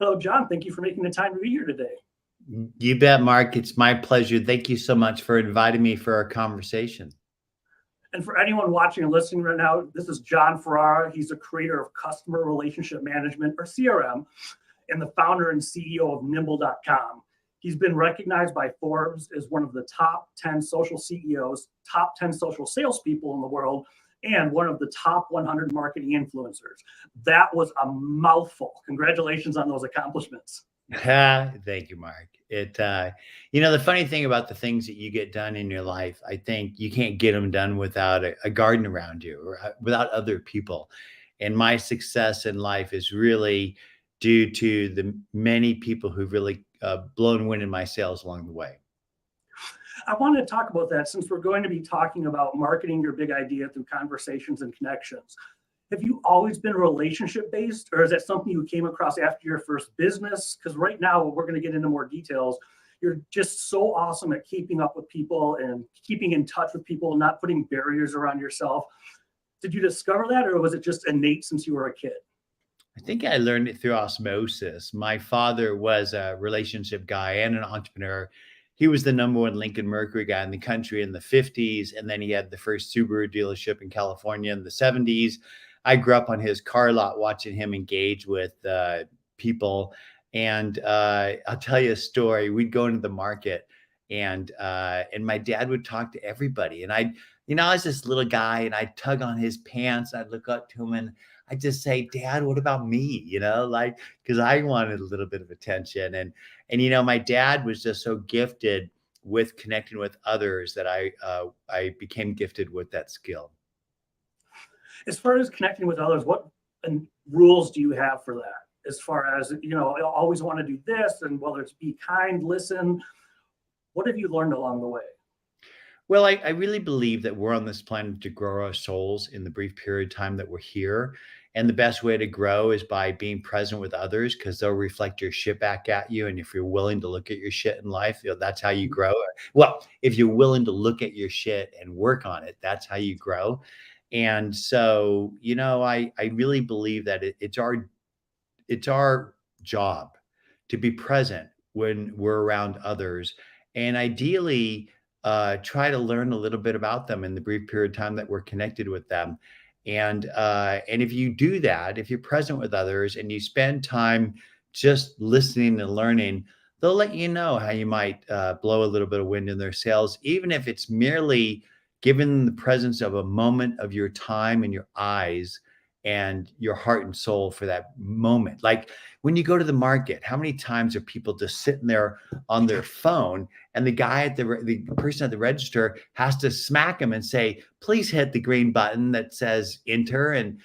Hello, John. Thank you for making the time to be here today. You bet, Mark. It's my pleasure. Thank you so much for inviting me for our conversation. And for anyone watching and listening right now, this is John Ferrara. He's the creator of Customer Relationship Management, or CRM, and the founder and CEO of nimble.com. He's been recognized by Forbes as one of the top 10 social CEOs, top 10 social salespeople in the world, and one of the top 100 marketing influencers. That was a mouthful. Congratulations on those accomplishments. Thank you, Mark. The funny thing about the things that you get done in your life, I think you can't get them done without a garden around you or without other people. And my success in life is really due to the many people who've really blown wind in my sails along the way. I want to talk about that since we're going to be talking about marketing your big idea through conversations and connections. Have you always been relationship based, or is that something you came across after your first business? Because right now, we're going to get into more details. You're just so awesome at keeping up with people and keeping in touch with people, not putting barriers around yourself. Did you discover that, or was it just innate since you were a kid? I think I learned it through osmosis. My father was a relationship guy and an entrepreneur. He was the number one Lincoln Mercury guy in the country in the 50s. And then he had the first Subaru dealership in California in the 70s. I grew up on his car lot watching him engage with people. And I'll tell you a story. We'd go into the market and my dad would talk to everybody. And I was this little guy and I'd tug on his pants. I'd look up to him and I just say, Dad, what about me? Because I wanted a little bit of attention. And my dad was just so gifted with connecting with others that I became gifted with that skill. As far as connecting with others, what rules do you have for that? As far as, I always want to do this, and whether it's be kind, listen, what have you learned along the way? Well, I really believe that we're on this planet to grow our souls in the brief period of time that we're here. And the best way to grow is by being present with others because they'll reflect your shit back at you. And if you're willing to look at your shit in life, that's how you grow. Well, if you're willing to look at your shit and work on it, that's how you grow. And so, I really believe that it's our job to be present when we're around others. And ideally, try to learn a little bit about them in the brief period of time that we're connected with them. And if you do that, if you're present with others and you spend time just listening and learning, they'll let you know how you might blow a little bit of wind in their sails, even if it's merely given the presence of a moment of your time and your eyes and your heart and soul for that moment. Like when you go to the market, how many times are people just sitting there on their phone and the person at the register has to smack them and say, please hit the green button that says enter and,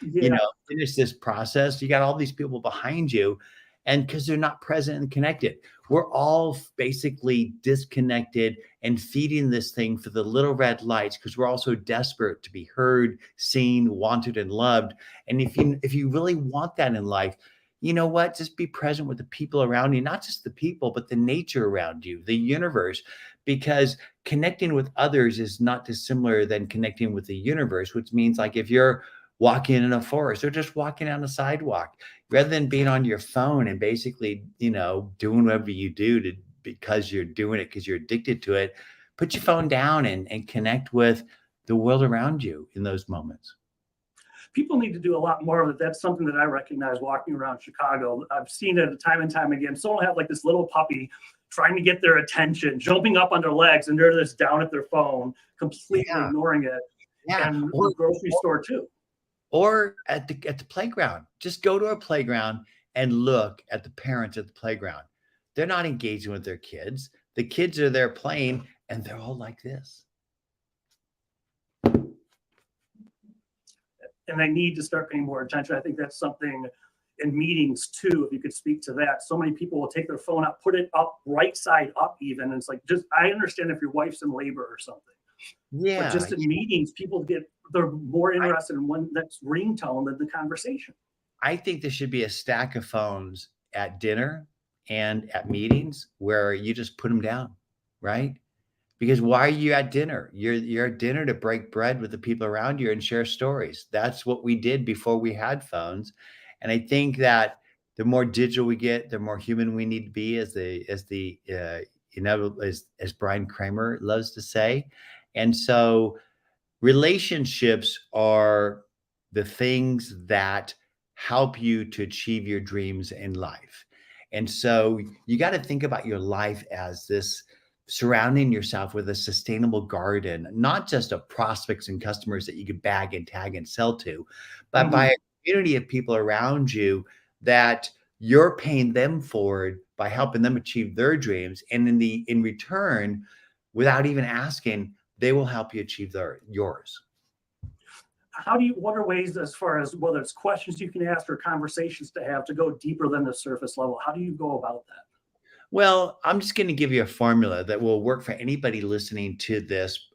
finish this process. You got all these people behind you and because they're not present and connected. We're all basically disconnected and feeding this thing for the little red lights because we're all so desperate to be heard, seen, wanted, and loved. And if you really want that in life, you know what? Just be present with the people around you, not just the people, but the nature around you, the universe, because connecting with others is not dissimilar than connecting with the universe, which means like if you're walking in a forest or just walking on a sidewalk, rather than being on your phone and basically, doing whatever you do because you're doing it because you're addicted to it, put your phone down and connect with the world around you in those moments. People need to do a lot more of it. That's something that I recognize walking around Chicago. I've seen it time and time again. Someone have like this little puppy trying to get their attention, jumping up on their legs, and they're just down at their phone, completely ignoring it. Yeah. And the grocery store too. Or at the playground. Just go to a playground and look at the parents at the playground. They're not engaging with their kids. The kids are there playing, and they're all like this. And they need to start paying more attention. I think that's something in meetings too, if you could speak to that. So many people will take their phone out, put it up, right side up even. And it's like, I understand if your wife's in labor or something. Yeah. But just in meetings, they're more interested in one that's ringtone than the conversation. I think there should be a stack of phones at dinner and at meetings where you just put them down, right? Because why are you at dinner? You're at dinner to break bread with the people around you and share stories. That's what we did before we had phones. And I think that the more digital we get, the more human we need to be, as Brian Kramer loves to say. And so relationships are the things that help you to achieve your dreams in life. And so you got to think about your life as this surrounding yourself with a sustainable garden, not just of prospects and customers that you can bag and tag and sell to, but by Mhm. a community of people around you that you're paying them forward by helping them achieve their dreams. And in return, without even asking, they will help you achieve yours. What are ways, as far as whether it's questions you can ask or conversations to have, to go deeper than the surface level? How do you go about that? Well, I'm just going to give you a formula that will work for anybody listening to this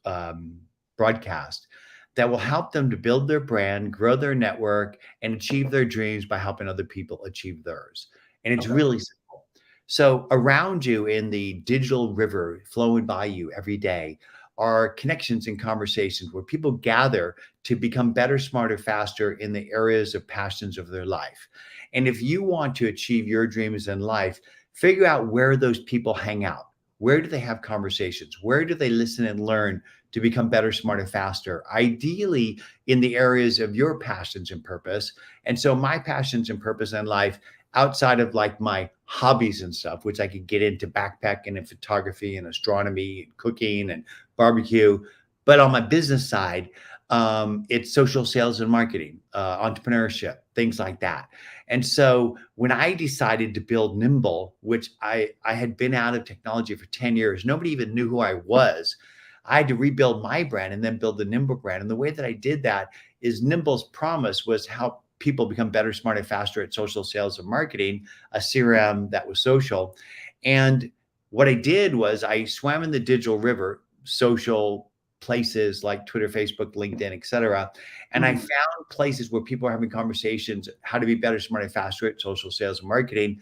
broadcast, that will help them to build their brand, grow their network, and achieve their dreams by helping other people achieve theirs. And it's Okay. really simple. So around you in the digital river flowing by you every day are connections and conversations where people gather to become better, smarter, faster in the areas of passions of their life. And if you want to achieve your dreams in life, figure out where those people hang out. Where do they have conversations? Where do they listen and learn to become better, smarter, faster? Ideally, in the areas of your passions and purpose. And so, my passions and purpose in life, outside of like my hobbies and stuff, which I could get into backpacking and photography and astronomy and cooking and barbecue. But on my business side, it's social sales and marketing, entrepreneurship, things like that. And so when I decided to build Nimble, which I had been out of technology for 10 years, nobody even knew who I was. I had to rebuild my brand and then build the Nimble brand. And the way that I did that is Nimble's promise was help people become better, smarter, faster at social sales and marketing, a CRM that was social. And what I did was I swam in the digital river, social places like Twitter, Facebook, LinkedIn, et cetera. And I Mhm. found places where people are having conversations, how to be better, smarter, faster at social sales and marketing.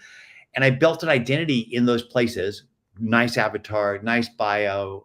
And I built an identity in those places, nice avatar, nice bio.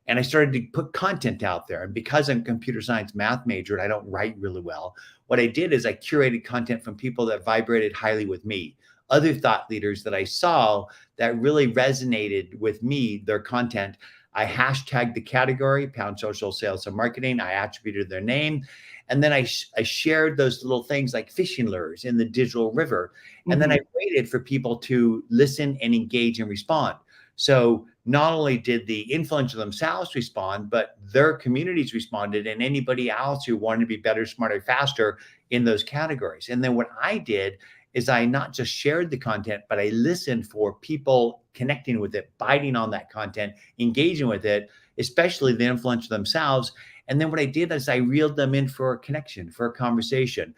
And I started to put content out there. And because I'm a computer science math major and I don't write really well, what I did is I curated content from people that vibrated highly with me, other thought leaders that I saw that really resonated with me, their content. I hashtagged the category, pound social sales and marketing. I attributed their name. And then I shared those little things like fishing lures in the digital river. And then I Mhm. waited for people to listen and engage and respond. So not only did the influencers themselves respond, but their communities responded, and anybody else who wanted to be better, smarter, faster in those categories. And then what I did is I not just shared the content, but I listened for people connecting with it, biting on that content, engaging with it, especially the influencers themselves. And then what I did is I reeled them in for a connection, for a conversation.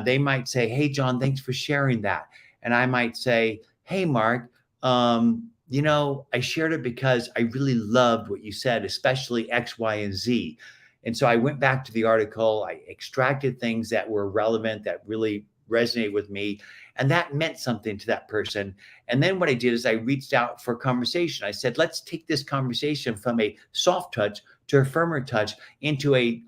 They might say, "Hey, John, thanks for sharing that." And I might say, "Hey, Mark, I shared it because I really loved what you said, especially X, Y, and Z." And so I went back to the article, I extracted things that were relevant, that really resonated with me. And that meant something to that person. And then what I did is I reached out for conversation. I said, let's take this conversation from a soft touch to a firmer touch into a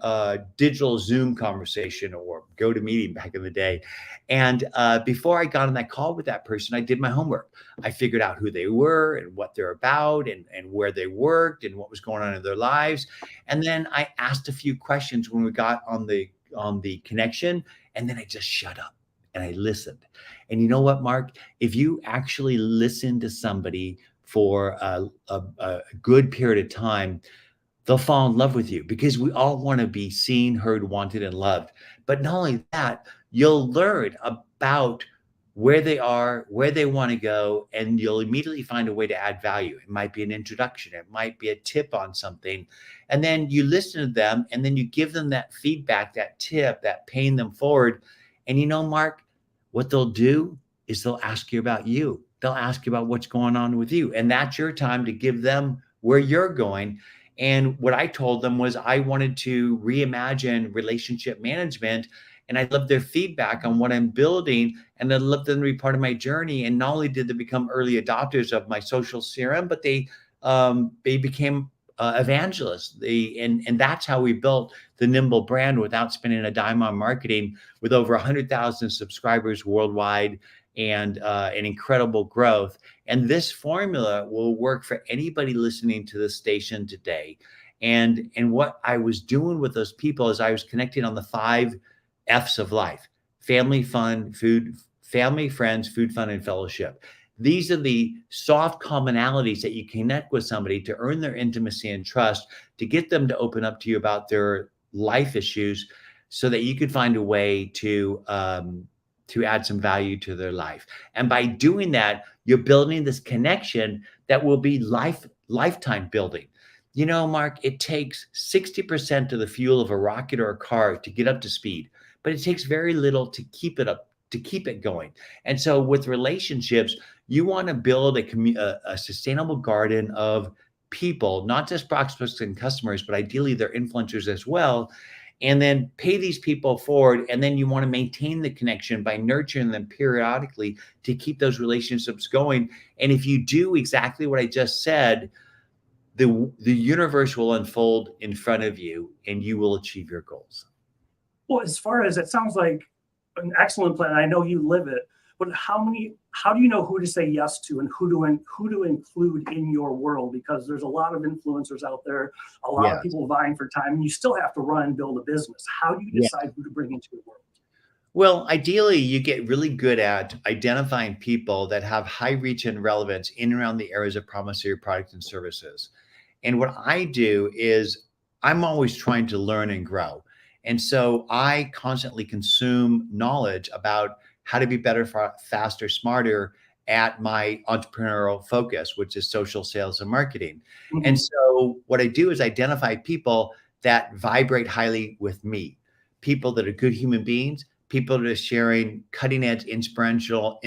digital Zoom conversation or GoToMeeting back in the day. And before I got on that call with that person, I did my homework. I figured out who they were and what they're about and where they worked and what was going on in their lives. And then I asked a few questions when we got on the connection, and then I just shut up and I listened. And you know what, Mark? If you actually listen to somebody for a good period of time, they'll fall in love with you because we all want to be seen, heard, wanted, and loved. But not only that, you'll learn about where they are, where they want to go, and you'll immediately find a way to add value. It might be an introduction, it might be a tip on something. And then you listen to them and then you give them that feedback, that tip, that paying them forward. And you know, Mark, what they'll do is they'll ask you about you. They'll ask you about what's going on with you. And that's your time to give them where you're going. And what I told them was I wanted to reimagine relationship management. And I love their feedback on what I'm building. And I'd love them to be part of my journey. And not only did they become early adopters of my social CRM, but they became evangelists. And that's how we built the Nimble brand without spending a dime on marketing, with over 100,000 subscribers worldwide and an incredible growth. And this formula will work for anybody listening to this station today. And what I was doing with those people is I was connecting on the 5 F's of life: family, fun, food, family, friends, food, fun, and fellowship. These are the soft commonalities that you connect with somebody to earn their intimacy and trust, to get them to open up to you about their life issues, so that you could find a way to add some value to their life. And by doing that, you're building this connection that will be lifetime building. You know, Mark, it takes 60% of the fuel of a rocket or a car to get up to speed, but it takes very little to keep it up, to keep it going. And so with relationships, you want to build a sustainable garden of people, not just prospects and customers, but ideally their influencers as well. And then pay these people forward. And then you want to maintain the connection by nurturing them periodically to keep those relationships going. And if you do exactly what I just said, the universe will unfold in front of you and you will achieve your goals. Well, as far as it sounds like an excellent plan, I know you live it, but how do you know who to say yes to and who to include in your world? Because there's a lot of influencers out there, a lot of people vying for time, and you still have to run and build a business. How do you decide who to bring into your world? Well, ideally, you get really good at identifying people that have high reach and relevance in and around the areas of promise of your product and services. And what I do is I'm always trying to learn and grow. And so I constantly consume knowledge about how to be better, faster, smarter at my entrepreneurial focus, which is social sales and marketing. Mm-hmm. And so what I do is identify people that vibrate highly with me, people that are good human beings, people that are sharing cutting edge, inspirational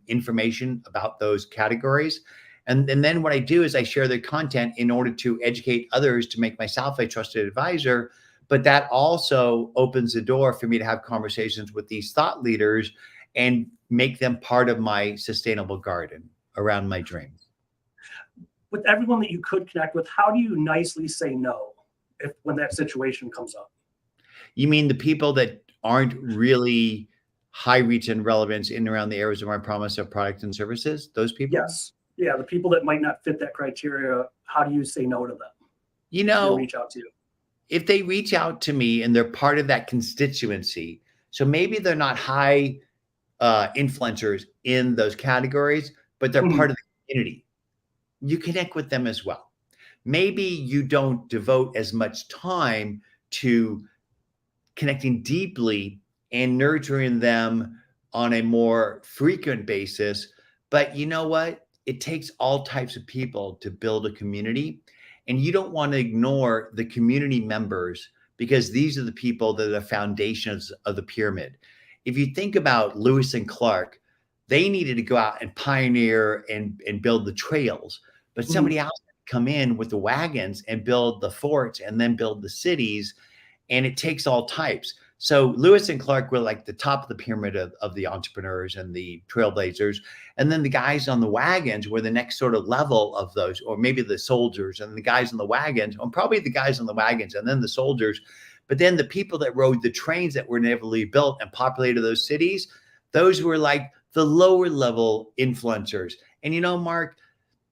information about those categories. And then what I do is I share their content in order to educate others, to make myself a trusted advisor. But that also opens the door for me to have conversations with these thought leaders and make them part of my sustainable garden around my dreams. With everyone that you could connect with, how do you nicely say no when that situation comes up? You mean the people that aren't really high reach and relevance in and around the areas of my promise of product and services? Those people? Yes. Yeah, the people that might not fit that criteria, how do you say no to them? You know, reach out to you. If they reach out to me and they're part of that constituency, so maybe they're not high influencers in those categories, but they're part of the community, you connect with them as well. Maybe you don't devote as much time to connecting deeply and nurturing them on a more frequent basis, but you know what? It takes all types of people to build a community. And you don't want to ignore the community members, because these are the people that are the foundations of the pyramid. If you think about Lewis and Clark, they needed to go out and pioneer and build the trails, but somebody else come in with the wagons and build the forts and then build the cities. And it takes all types. So Lewis and Clark were like the top of the pyramid of the entrepreneurs and the trailblazers. And then the guys on the wagons were the next sort of level of those, or maybe the soldiers, and the guys on the wagons, or probably the guys on the wagons and then the soldiers. But then the people that rode the trains that were inevitably built and populated those cities, those were like the lower level influencers. And you know, Mark,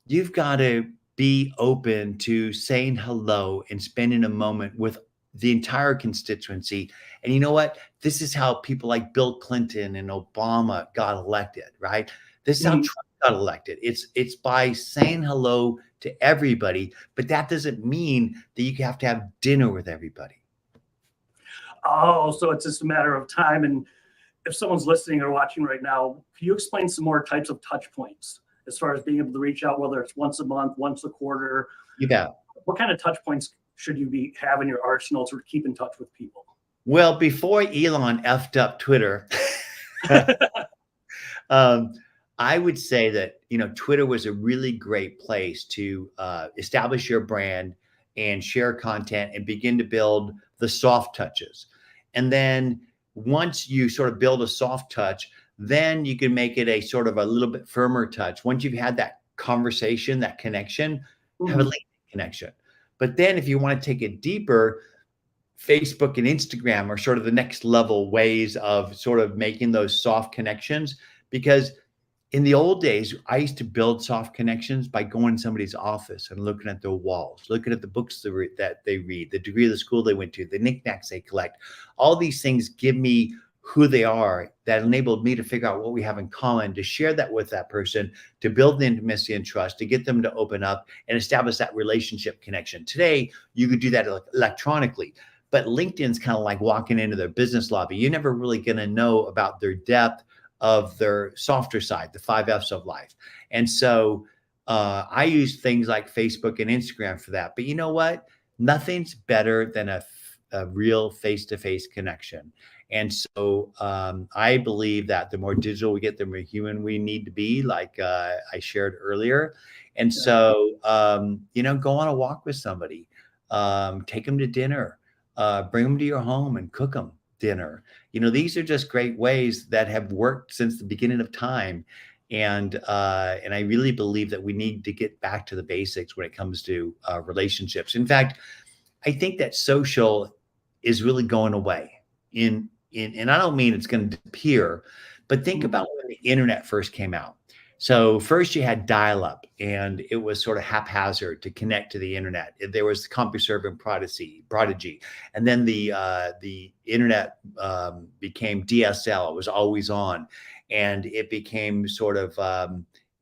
you've got to be open to saying hello and spending a moment with the entire constituency. And you know what? This is how people like Bill Clinton and Obama got elected, right? This is how Trump got elected. It's by saying hello to everybody, but that doesn't mean that you have to have dinner with everybody. Oh, so it's just a matter of time. And if someone's listening or watching right now, can you explain some more types of touch points as far as being able to reach out, whether it's once a month, once a quarter? You bet. What kind of touch points should you have in your arsenal to keep in touch with people? Well, before Elon effed up Twitter, I would say that, Twitter was a really great place to establish your brand and share content and begin to build the soft touches. And then once you sort of build a soft touch, then you can make it a sort of a little bit firmer touch. Once you've had that conversation, that connection, have a Mhm. LinkedIn connection. But then if you want to take it deeper, Facebook and Instagram are sort of the next level ways of sort of making those soft connections. Because in the old days, I used to build soft connections by going to somebody's office and looking at their walls, looking at the books that they read, the degree of the school they went to, the knickknacks they collect. All these things give me who they are, that enabled me to figure out what we have in common, to share that with that person, to build the intimacy and trust, to get them to open up and establish that relationship connection. Today, you could do that electronically. But LinkedIn's kind of like walking into their business lobby. You're never really going to know about their depth of their softer side, the 5 F's of life. And so I use things like Facebook and Instagram for that. But you know what? Nothing's better than a real face-to-face connection. And so I believe that the more digital we get, the more human we need to be, like I shared earlier. And Yeah. so, go on a walk with somebody, take them to dinner, bring them to your home and cook them dinner. These are just great ways that have worked since the beginning of time. And I really believe that we need to get back to the basics when it comes to relationships. In fact, I think that social is really going away. And I don't mean it's going to disappear, but think Mhm. about when the internet first came out. So first you had dial-up, and it was sort of haphazard to connect to the internet. There was the CompuServe and Prodigy, and then the internet became DSL. It was always on, and it became sort of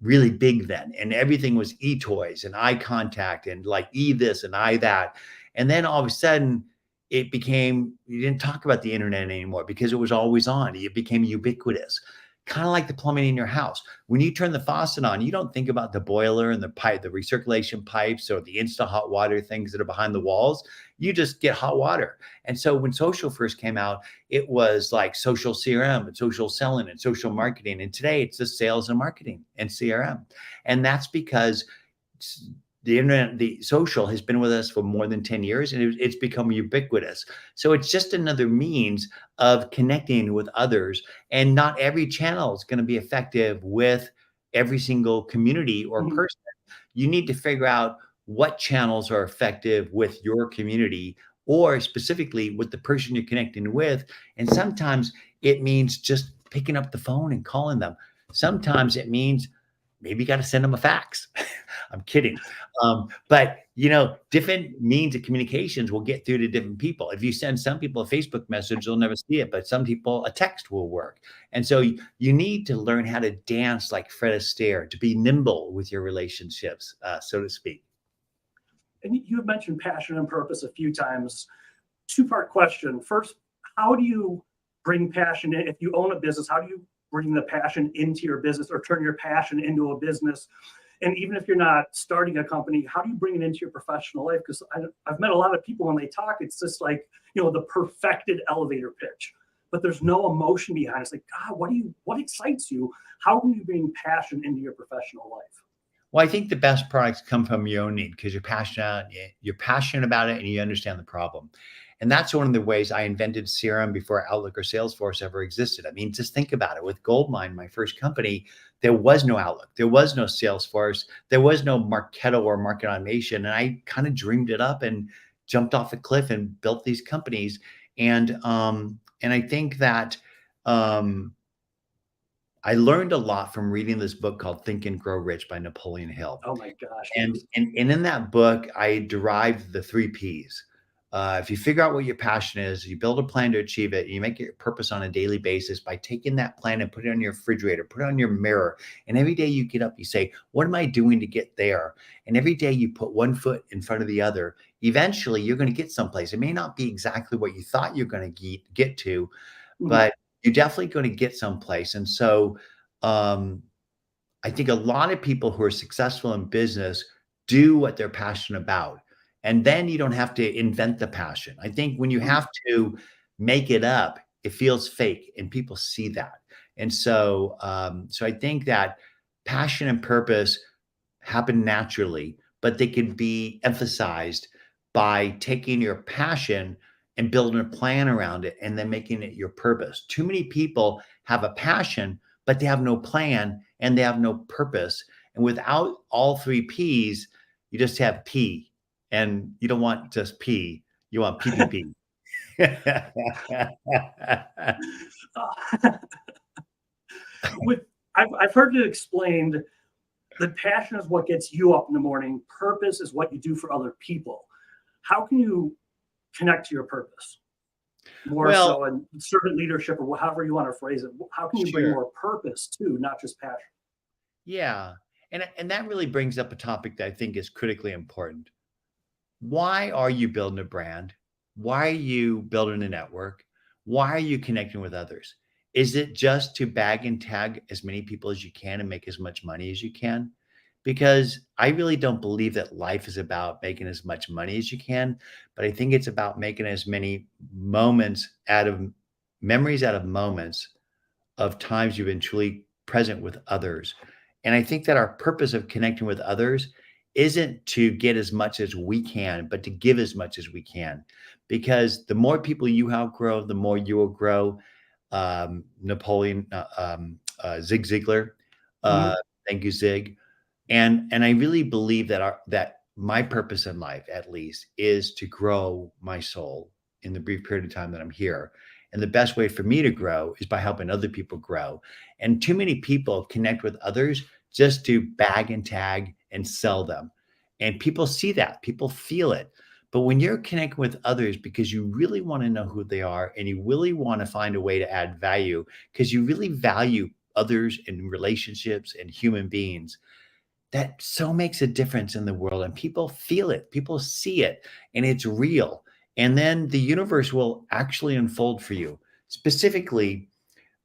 really big then. And everything was e-toys and eye contact and like this and that. And then all of a sudden, it became, you didn't talk about the internet anymore because it was always on. It became ubiquitous, kind of like the plumbing in your house. When you turn the faucet on, you don't think about the boiler and the pipe, the recirculation pipes, or the instant hot water things that are behind the walls. You just get hot water. And so when social first came out, it was like social CRM and social selling and social marketing. And today it's just sales and marketing and CRM. And that's because the internet, the social has been with us for more than 10 years, and it's become ubiquitous. So it's just another means of connecting with others. And not every channel is going to be effective with every single community or Mhm. person. You need to figure out what channels are effective with your community, or specifically with the person you're connecting with. And sometimes it means just picking up the phone and calling them. Sometimes it means maybe you got to send them a fax. I'm kidding. But different means of communications will get through to different people. If you send some people a Facebook message, they'll never see it, but some people a text will work. And so you need to learn how to dance like Fred Astaire, to be nimble with your relationships, so to speak. And you have mentioned passion and purpose a few times. Two-part question. First, how do you bring passion in? If you own a business, how do you bring the passion into your business or turn your passion into a business? And even if you're not starting a company, how do you bring it into your professional life? Because I've met a lot of people when they talk, it's just like, the perfected elevator pitch, but there's no emotion behind it. It's like, God, what excites you? How can you bring passion into your professional life? Well, I think the best products come from your own need because you're passionate about it and you understand the problem. And that's one of the ways I invented CRM before Outlook or Salesforce ever existed. I mean, just think about it. With Goldmine, my first company, there was no Outlook, there was no Salesforce, there was no Marketo or market automation. And I kind of dreamed it up and jumped off a cliff and built these companies. And I think that I learned a lot from reading this book called Think and Grow Rich by Napoleon Hill. Oh my gosh, And, yes. and, and in that book, I derived the 3 Ps. If you figure out what your passion is, you build a plan to achieve it, you make it your purpose on a daily basis by taking that plan and put it on your refrigerator, put it on your mirror. And every day you get up, you say, what am I doing to get there? And every day you put one foot in front of the other. Eventually, you're going to get someplace. It may not be exactly what you thought you're going to get to, Mhm. but you're definitely going to get someplace. And so, um, I think a lot of people who are successful in business do what they're passionate about. And then you don't have to invent the passion. I think when you Mhm. have to make it up, it feels fake and people see that. And so I think that passion and purpose happen naturally, but they can be emphasized by taking your passion and building a plan around it and then making it your purpose. Too many people have a passion, but they have no plan and they have no purpose. And without all 3 Ps, You just have P, and you don't want just P. You want PPP. Uh, with, I've heard it explained that passion is what gets you up in the morning. Purpose is what you do for other people. How can you connect to your purpose? More Well, so in servant leadership or however you want to phrase it. How can you bring sure. more purpose to, not just passion? Yeah. And that really brings up a topic that I think is critically important. Why are you building a brand? Why are you building a network? Why are you connecting with others? Is it just to bag and tag as many people as you can and make as much money as you can? Because I really don't believe that life is about making as much money as you can, but I think it's about making as many moments out of memories out of moments of times you've been truly present with others. And I think that our purpose of connecting with others isn't to get as much as we can, but to give as much as we can. Because the more people you outgrow, the more you will grow. Zig Ziglar, uh, Mhm. thank you, Zig. And I really believe that that my purpose in life, at least, is to grow my soul in the brief period of time that I'm here. And the best way for me to grow is by helping other people grow. And too many people connect with others just to bag and tag and sell them. And people see that, people feel it. But when you're connecting with others because you really want to know who they are and you really want to find a way to add value because you really value others and relationships and human beings, that so makes a difference in the world, and people feel it, people see it, and it's real. And then the universe will actually unfold for you. Specifically,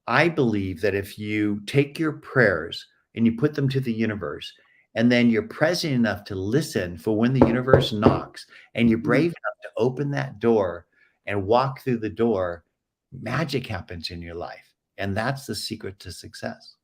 I believe that if you take your prayers and you put them to the universe, and then you're present enough to listen for when the universe knocks, and you're Mhm. brave enough to open that door and walk through the door, magic happens in your life. And that's the secret to success.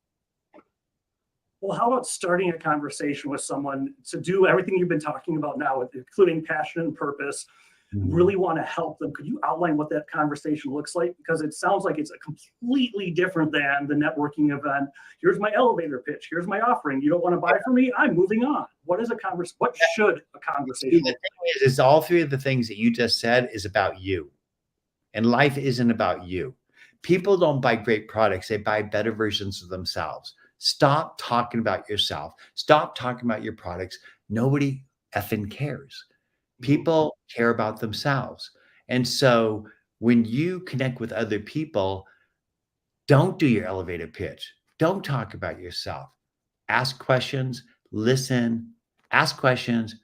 Well, how about starting a conversation with someone to do everything you've been talking about now, including passion and purpose, Mhm. really want to help them? Could you outline what that conversation looks like? Because it sounds like it's a completely different than the networking event. Here's my elevator pitch. Here's my offering. You don't want to buy from me? I'm moving on. What is a conversation? What should a See, conversation the look thing is all three of the things that you just said is about you. And life isn't about you. People don't buy great products, they buy better versions of themselves. Stop talking about yourself. Stop talking about your products. Nobody effing cares. like? Mhm. People care about themselves. And so when you connect with other people, don't do your elevator pitch. Don't talk about yourself. Ask questions, listen, ask questions,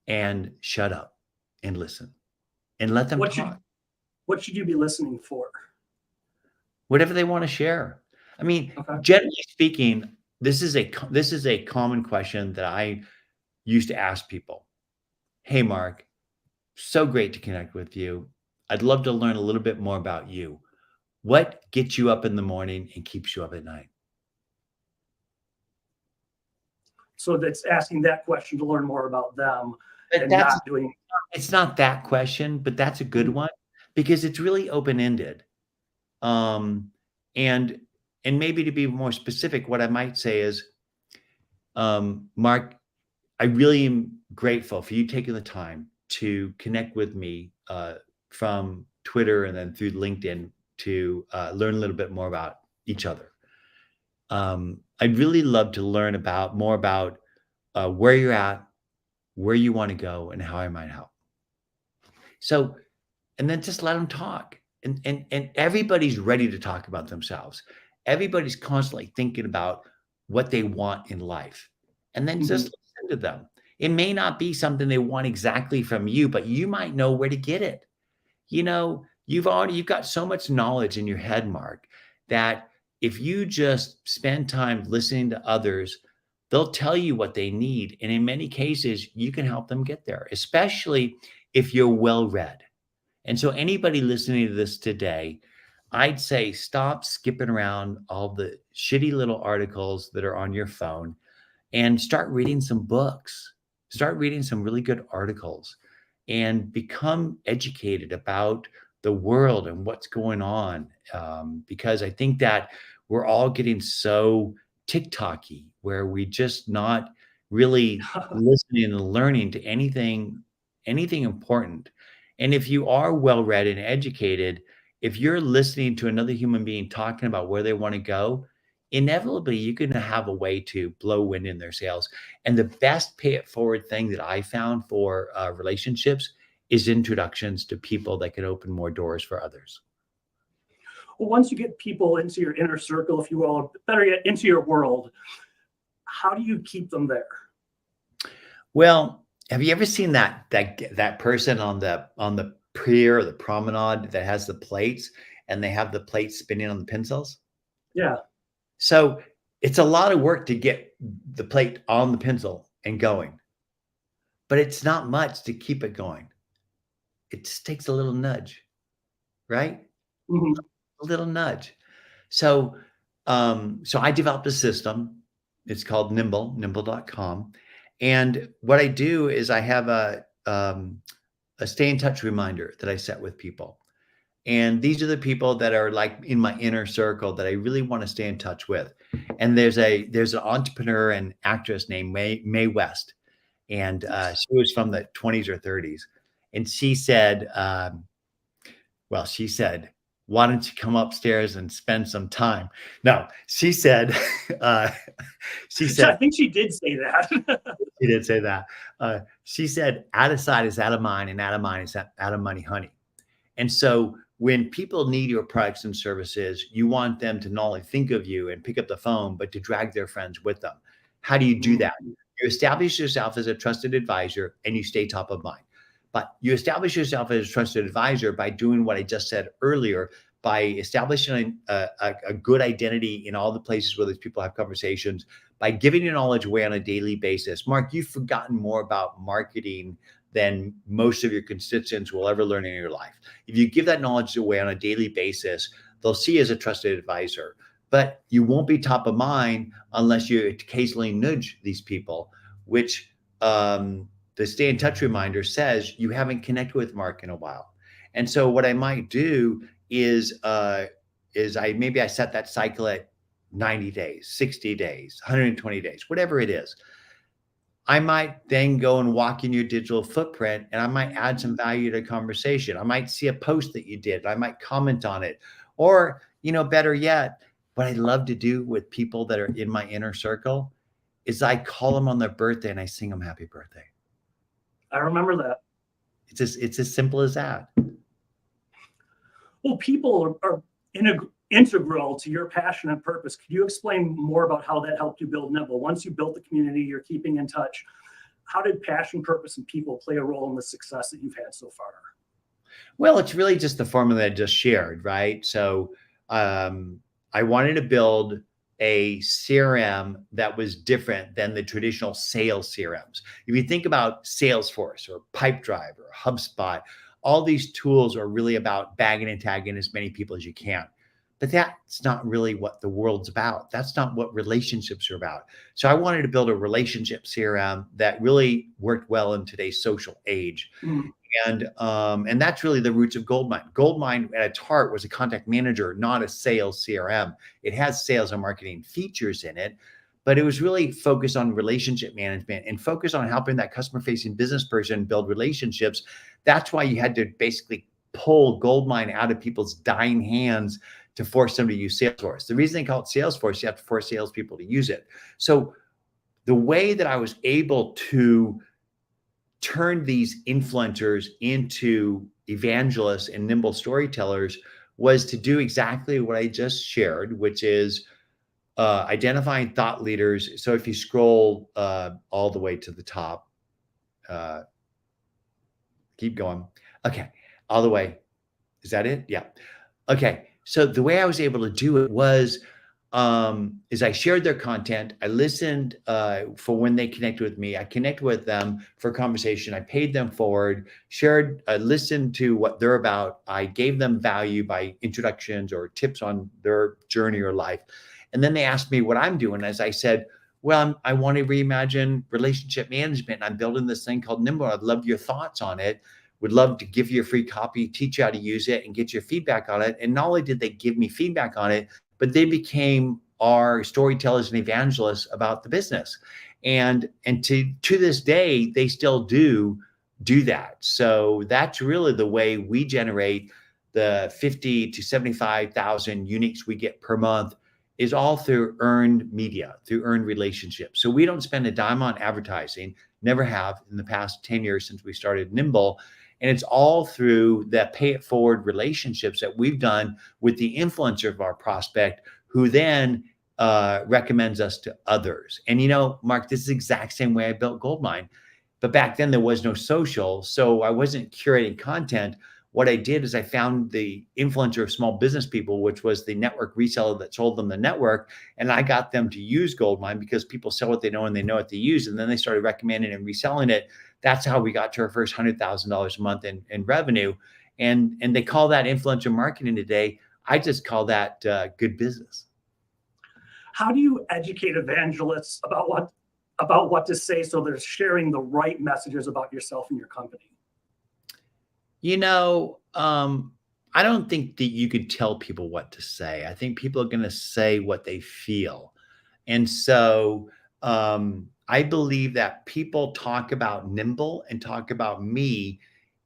and shut up and listen and let them What should talk. what should you be listening for? Whatever they want to share. I mean, Okay. generally speaking, this is a common question that I used to ask people. Hey, Mark, so great to connect with you. I'd love to learn a little bit more about you. What gets you up in the morning and keeps you up at night? So that's asking that question to learn more about them But and that's not doing. it's not that question, but that's a good Mhm. one because it's really open-ended. Um, and and maybe to be more specific, what I might say is, Mark, I really am grateful for you taking the time to connect with me from Twitter and then through LinkedIn to learn a little bit more about each other. I'd really love to learn about more about where you're at, where you want to go, and how I might help. So, and then just let them talk. And everybody's ready to talk about themselves. Everybody's constantly thinking about what they want in life. And then just Mhm. listen to them. It may not be something they want exactly from you, but you might know where to get it. You know, you've got so much knowledge in your head, Mark, that if you just spend time listening to others, they'll tell you what they need. And in many cases, you can help them get there, especially if you're well read. And so, anybody listening to this today, I'd say stop skipping around all the shitty little articles that are on your phone and start reading some books. Start reading some really good articles and become educated about the world and what's going on. Because I think that we're all getting so TikToky, where we just not really listening and learning to anything important. And if you are well read and educated, if you're listening to another human being talking about where they want to go, inevitably you're going to have a way to blow wind in their sails. And the best pay it forward thing that I found for relationships is introductions to people that can open more doors for others. Well, once you get people into your inner circle, if you will, or better yet, into your world, how do you keep them there? Well, have you ever seen that person on the pier or the promenade that has the plates and they have the plates spinning on the pencils? Yeah. So it's a lot of work to get the plate on the pencil and going, but it's not much to keep it going. It just takes a little nudge, right? Mhm. A little nudge. So, so I developed a system. It's called nimble.com. And what I do is I have a stay in touch reminder that I set with people. And these are the people that are like in my inner circle that I really want to stay in touch with. And there's an entrepreneur and actress named Mae West. And she was from the 20s or 30s. And she said, she said, why don't you come upstairs and spend some time? No, she said, I think she did say that. she did say that. She said, out of sight is out of mind, and out of mind is out of money, honey. And so when people need your products and services, you want them to not only think of you and pick up the phone, but to drag their friends with them. How do you do that? You establish yourself as a trusted advisor and you stay top of mind. But you establish yourself as a trusted advisor by doing what I just said earlier, by establishing a good identity in all the places where these people have conversations, by giving your knowledge away on a daily basis. Mark, you've forgotten more about marketing than most of your constituents will ever learn in your life. If you give that knowledge away on a daily basis, they'll see you as a trusted advisor. But you won't be top of mind unless you occasionally nudge these people, which the stay in touch reminder says you haven't connected with Mark in a while. And so what I might do is I set that cycle at 90 days, 60 days, 120 days, whatever it is. I might then go and walk in your digital footprint and I might add some value to the conversation. I might see a post that you did. I might comment on it. Or, better yet, what I love to do with people that are in my inner circle is I call them on their birthday and I sing them happy birthday. I remember that. It's as simple as that. Well, people are integral to your passion and purpose. Could you explain more about how that helped you build Nimble? Once you built the community, you're keeping in touch. How did passion, purpose, and people play a role in the success that you've had so far? Well, it's really just the formula I just shared, right? So I wanted to build a CRM that was different than the traditional sales CRMs. If you think about Salesforce or Pipedrive or HubSpot, all these tools are really about bagging and tagging as many people as you can. But that's not really what the world's about. That's not what relationships are about. So I wanted to build a relationship CRM that really worked well in today's social age. Mm. And that's really the roots of Goldmine. Goldmine at its heart was a contact manager, not a sales CRM. It has sales and marketing features in it, but it was really focused on relationship management and focused on helping that customer-facing business person build relationships. That's why you had to basically pull Goldmine out of people's dying hands to force them to use Salesforce. The reason they call it Salesforce, you have to force salespeople to use it. So the way that I was able to turn these influencers into evangelists and nimble storytellers was to do exactly what I just shared, which is identifying thought leaders. So if you scroll all the way to the top, keep going. Okay, all the way. Is that it? Yeah. Okay. So the way I was able to do it was is I shared their content. I listened for when they connected with me. I connected with them for a conversation. I paid them forward, listened to what they're about. I gave them value by introductions or tips on their journey or life. And then they asked me what I'm doing. As I said, well, I want to reimagine relationship management. I'm building this thing called Nimble. I'd love your thoughts on it. Would love to give you a free copy, teach you how to use it and get your feedback on it. And not only did they give me feedback on it, but they became are storytellers and evangelists about the business. And to this day, they still do that. So that's really the way we generate the 50 to 75,000 uniques we get per month, is all through earned media, through earned relationships. So we don't spend a dime on advertising, never have in the past 10 years since we started Nimble. And it's all through the pay it forward relationships that we've done with the influencer of our prospect, who then recommends us to others. And Mark, this is the exact same way I built Goldmine. But back then there was no social, so I wasn't curating content. What I did is I found the influencer of small business people, which was the network reseller that sold them the network. And I got them to use Goldmine because people sell what they know and they know what they use. And then they started recommending and reselling it. That's how we got to our first $100,000 a month in revenue. And they call that influencer marketing today. I just call that good business. How do you educate evangelists about what to say so they're sharing the right messages about yourself and your company? I don't think that you could tell people what to say. I think people are going to say what they feel. And so I believe that people talk about Nimble and talk about me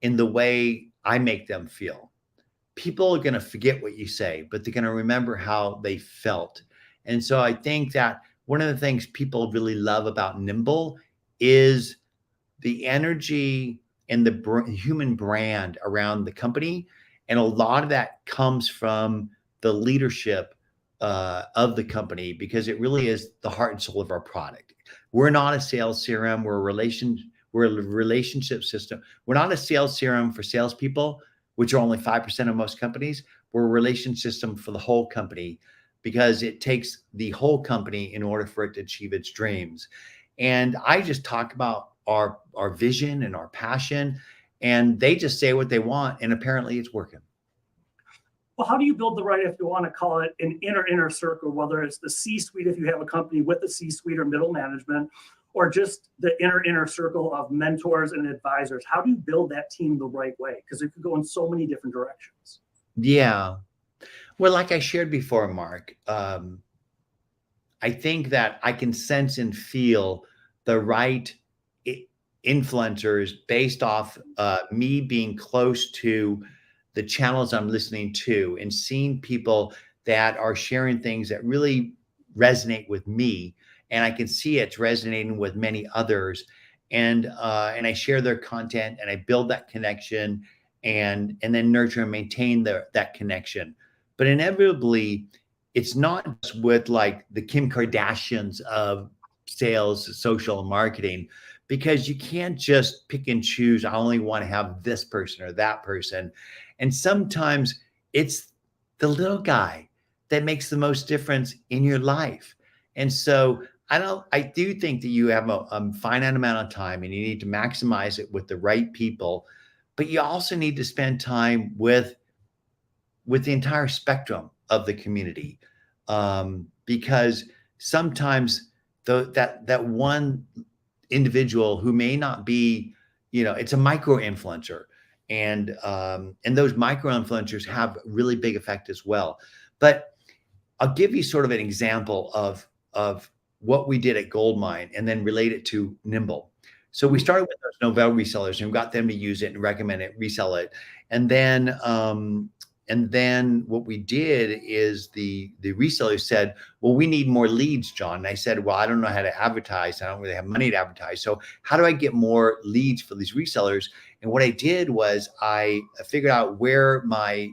in the way I make them feel. People are going to forget what you say, but they're going to remember how they felt. And so I think that one of the things people really love about Nimble is the energy and the human brand around the company. And a lot of that comes from the leadership of the company, because it really is the heart and soul of our product. We're not a sales CRM. We're a relationship system. We're not a sales CRM for salespeople, which are only 5% of most companies. We're a relationship system for the whole company, because it takes the whole company in order for it to achieve its dreams. And I just talk about our vision and our passion, and they just say what they want, and apparently it's working. Well, how do you build the right, if you want to call it an inner circle, whether it's the C-suite, if you have a company with the C-suite or middle management, or just the inner circle of mentors and advisors? How do you build that team the right way? Because it could go in so many different directions. Yeah. Well, like I shared before, Mark, I think that I can sense and feel the right influencers based off me being close to the channels I'm listening to, and seeing people that are sharing things that really resonate with me. And I can see it's resonating with many others. And I share their content, and I build that connection, and then nurture and maintain that connection. But inevitably, it's not just with like the Kim Kardashians of sales, social, and marketing, because you can't just pick and choose. I only want to have this person or that person. And sometimes it's the little guy that makes the most difference in your life. And so I do think that you have a finite amount of time, and you need to maximize it with the right people, but you also need to spend time with the entire spectrum of the community. Because sometimes that one individual who may not be, it's a micro influencer, and those micro influencers have really big effect as well. But I'll give you sort of an example of what we did at Goldmine, and then relate it to Nimble. So we started with those Novell resellers and got them to use it and recommend it, resell it. And then what we did is the reseller said, well, we need more leads, John. And I said, well, I don't know how to advertise. I don't really have money to advertise. So how do I get more leads for these resellers? And what I did was I figured out where my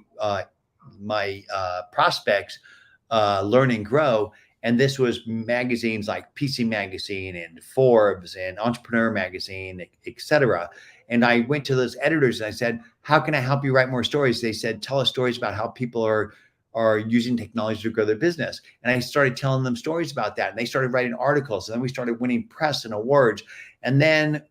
prospects learn and grow. And this was magazines like PC Magazine and Forbes and Entrepreneur Magazine, et cetera. And I went to those editors and I said, how can I help you write more stories? They said, tell us stories about how people are using technology to grow their business. And I started telling them stories about that. And they started writing articles. And then we started winning press and awards. And then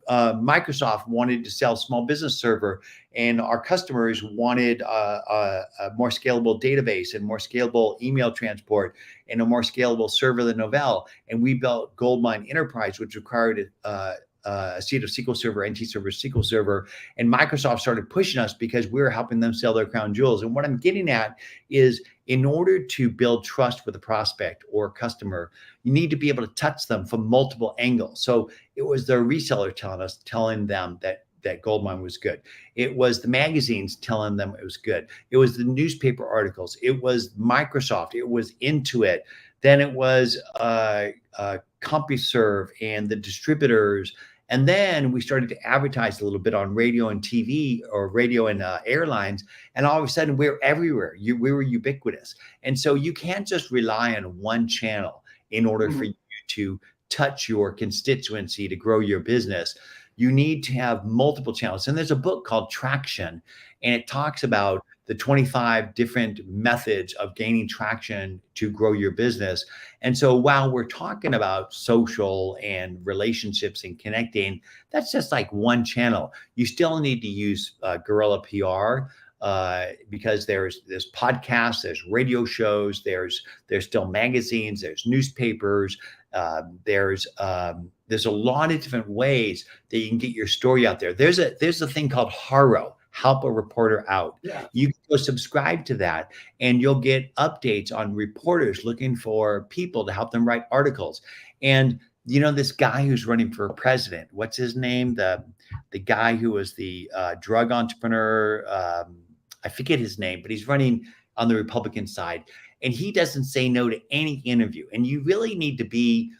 Microsoft wanted to sell small business server, and our customers wanted a more scalable database and more scalable email transport and a more scalable server than Novell. And we built Goldmine Enterprise, which required a seat of SQL Server, NT Server, SQL Server, and Microsoft started pushing us because we were helping them sell their crown jewels. And what I'm getting at is in order to build trust with a prospect or customer, you need to be able to touch them from multiple angles. So it was their reseller telling them that Goldmine was good. It was the magazines telling them it was good. It was the newspaper articles. It was Microsoft. It was Intuit. Then it was CompuServe and the distributors. And then we started to advertise a little bit on radio and TV, or radio and airlines. And all of a sudden, we're everywhere. We were ubiquitous. And so you can't just rely on one channel in order for you to touch your constituency, to grow your business. You need to have multiple channels. And there's a book called Traction, and it talks about the 25 different methods of gaining traction to grow your business. And so while we're talking about social and relationships and connecting, that's just like one channel. You still need to use guerrilla PR, because there's podcasts, there's radio shows, there's still magazines, there's newspapers, there's a lot of different ways that you can get your story out there. There's a thing called HARO, Help a Reporter Out. Yeah. You can go subscribe to that, and you'll get updates on reporters looking for people to help them write articles. And this guy who's running for president, what's his name? The guy who was the drug entrepreneur. I forget his name, but he's running on the Republican side, and he doesn't say no to any interview. And you really need to be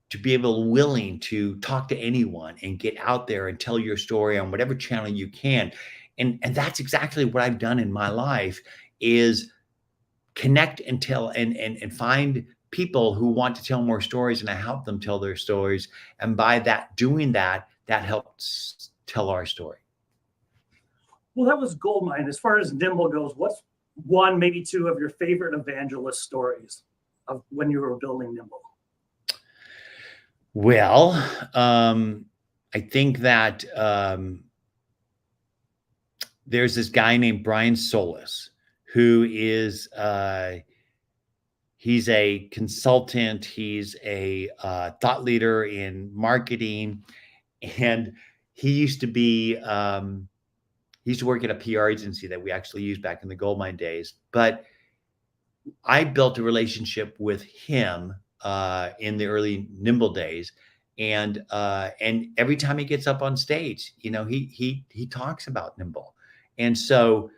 to be willing to talk to anyone and get out there and tell your story on whatever channel you can. And that's exactly what I've done in my life, is connect and tell and find people who want to tell more stories, and I help them tell their stories. And by doing that helps tell our story. Well, that was Goldmine. As far as Nimble goes, what's one, maybe two of your favorite evangelist stories of when you were building Nimble? Well, I think that there's this guy named Brian Solis, who is he's a consultant. He's a thought leader in marketing, and he used to work at a PR agency that we actually used back in the Goldmine days. But I built a relationship with him in the early Nimble days, and every time he gets up on stage, he talks about Nimble. And so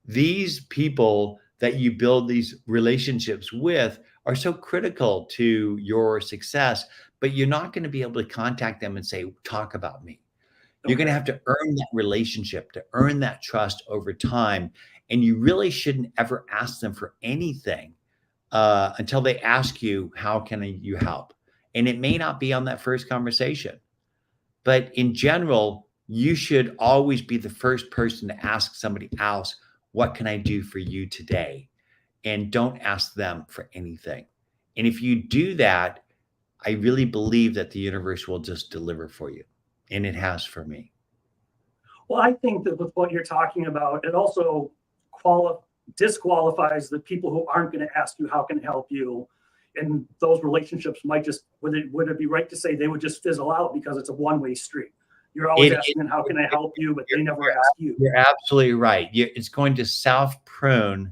these people that you build these relationships with are so critical to your success, but you're not going to be able to contact them and say, talk about me. You're going to have to earn that relationship, to earn that trust over time. And you really shouldn't ever ask them for anything until they ask you, how can you help? And it may not be on that first conversation. But in general, you should always be the first person to ask somebody else, what can I do for you today? And don't ask them for anything. And if you do that, I really believe that the universe will just deliver for you. And it has for me. Well, I think that with what you're talking about, it also disqualifies the people who aren't going to ask you, how can I help you? And those relationships might just, would it be right to say they would just fizzle out because it's a one-way street? You're always asking, how can I help you? But they never ask you. You're absolutely right. It's going to self-prune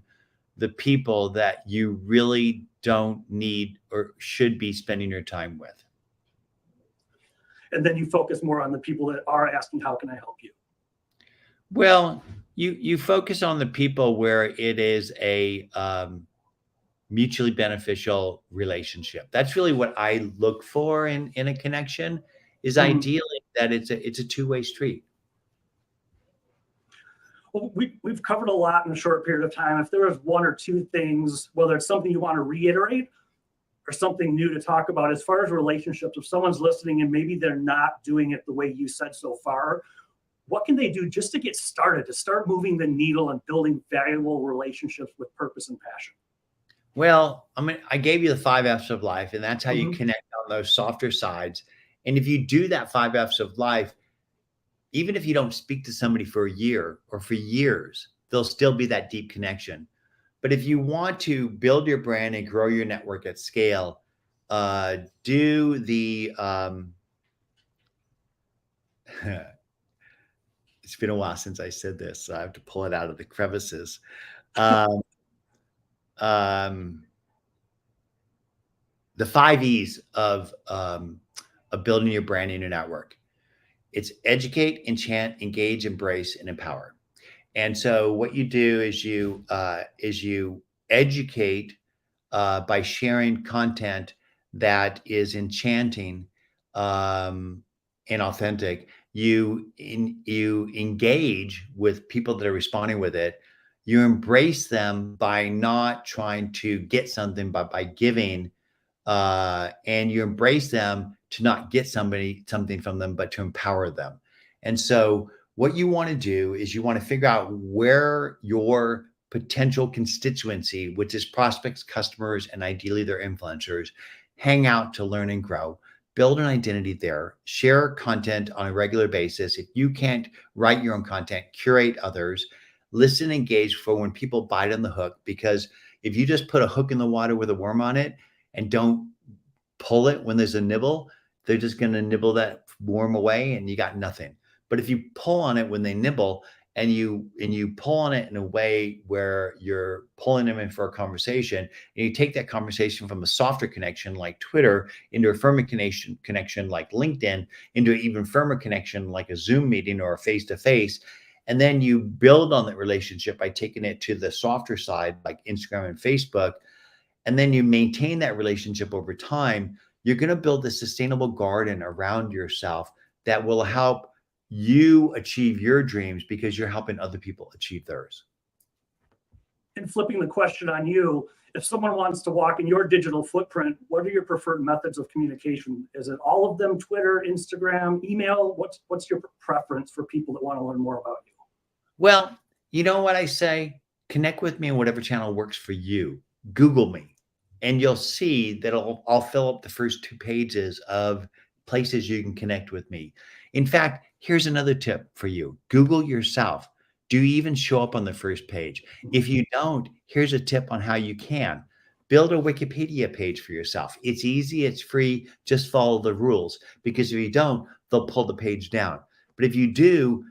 the people that you really don't need or should be spending your time with. And then you focus more on the people that are asking, how can I help you? Well, you focus on the people where it is a mutually beneficial relationship. That's really what I look for in a connection, is ideally that it's a two-way street. Well, we've covered a lot in a short period of time. If there was one or two things, whether it's something you want to reiterate or something new to talk about as far as relationships, if someone's listening and maybe they're not doing it the way you said so far, what can they do just to get started, to start moving the needle and building valuable relationships with purpose and passion? Well, I gave you the 5 F's of life, and that's how you connect on those softer sides. And if you do that 5 F's of life, even if you don't speak to somebody for a year or for years, there'll still be that deep connection. But if you want to build your brand and grow your network at scale, do the It's been a while since I said this, so I have to pull it out of the crevices. Um, um, the 5 E's of building your brand and your network. It's educate, enchant, engage, embrace, and empower. And so what you do is you educate by sharing content that is enchanting and authentic. You engage with people that are responding with it. You embrace them by not trying to get something, but by giving. And you embrace them to not get something from them, but to empower them. And so what you want to do is you want to figure out where your potential constituency, which is prospects, customers, and ideally their influencers, hang out to learn and grow. Build an identity there, share content on a regular basis. If you can't write your own content, curate others, listen, engage for when people bite on the hook. Because if you just put a hook in the water with a worm on it and don't pull it when there's a nibble, they're just going to nibble that worm away and you got nothing. But if you pull on it when they nibble and you pull on it in a way where you're pulling them in for a conversation, and you take that conversation from a softer connection like Twitter into a firmer connection like LinkedIn, into an even firmer connection like a Zoom meeting or a face-to-face, and then you build on that relationship by taking it to the softer side like Instagram and Facebook, and then you maintain that relationship over time, you're going to build a sustainable garden around yourself that will help you achieve your dreams because you're helping other people achieve theirs. And flipping the question on you, if someone wants to walk in your digital footprint, what are your preferred methods of communication? Is it all of them, Twitter, Instagram, email? What's your preference for people that want to learn more about you? Well, you know what I say? Connect with me on whatever channel works for you. Google me, and you'll see that I'll fill up the first 2 pages of places you can connect with me. In fact, here's another tip for you. Google yourself. Do you even show up on the first page? If you don't, here's a tip on how you can. Build a Wikipedia page for yourself. It's easy, it's free, just follow the rules, because if you don't, they'll pull the page down. But if you do,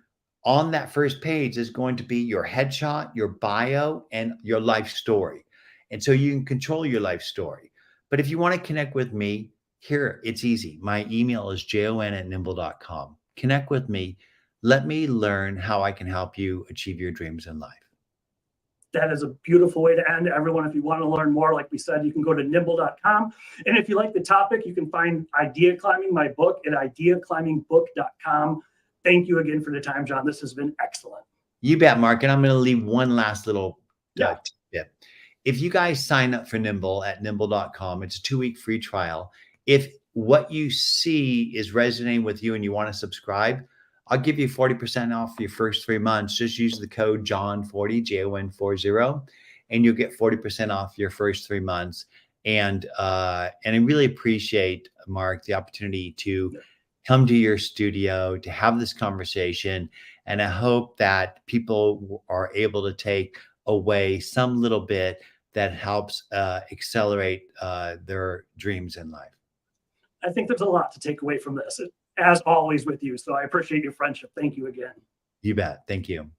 on that first page is going to be your headshot, your bio, and your life story. And so you can control your life story. But if you want to connect with me, here, it's easy. My email is jon@nimble.com. Connect with me. Let me learn how I can help you achieve your dreams in life. That is a beautiful way to end. Everyone, if you want to learn more, like we said, you can go to nimble.com. And if you like the topic, you can find Idea Climbing, my book, at ideaclimbingbook.com. Thank you again for the time, John. This has been excellent. You bet, Mark. And I'm going to leave one last little Yeah. tip. If you guys sign up for Nimble at nimble.com, it's a 2-week free trial. If what you see is resonating with you and you want to subscribe, I'll give you 40% off your first 3 months. Just use the code JOHN40, JON40, and you'll get 40% off your first 3 months. And I really appreciate, Mark, the opportunity to come to your studio to have this conversation. And I hope that people are able to take away some little bit that helps accelerate their dreams in life. I think there's a lot to take away from this, as always with you. So I appreciate your friendship. Thank you again. You bet. Thank you.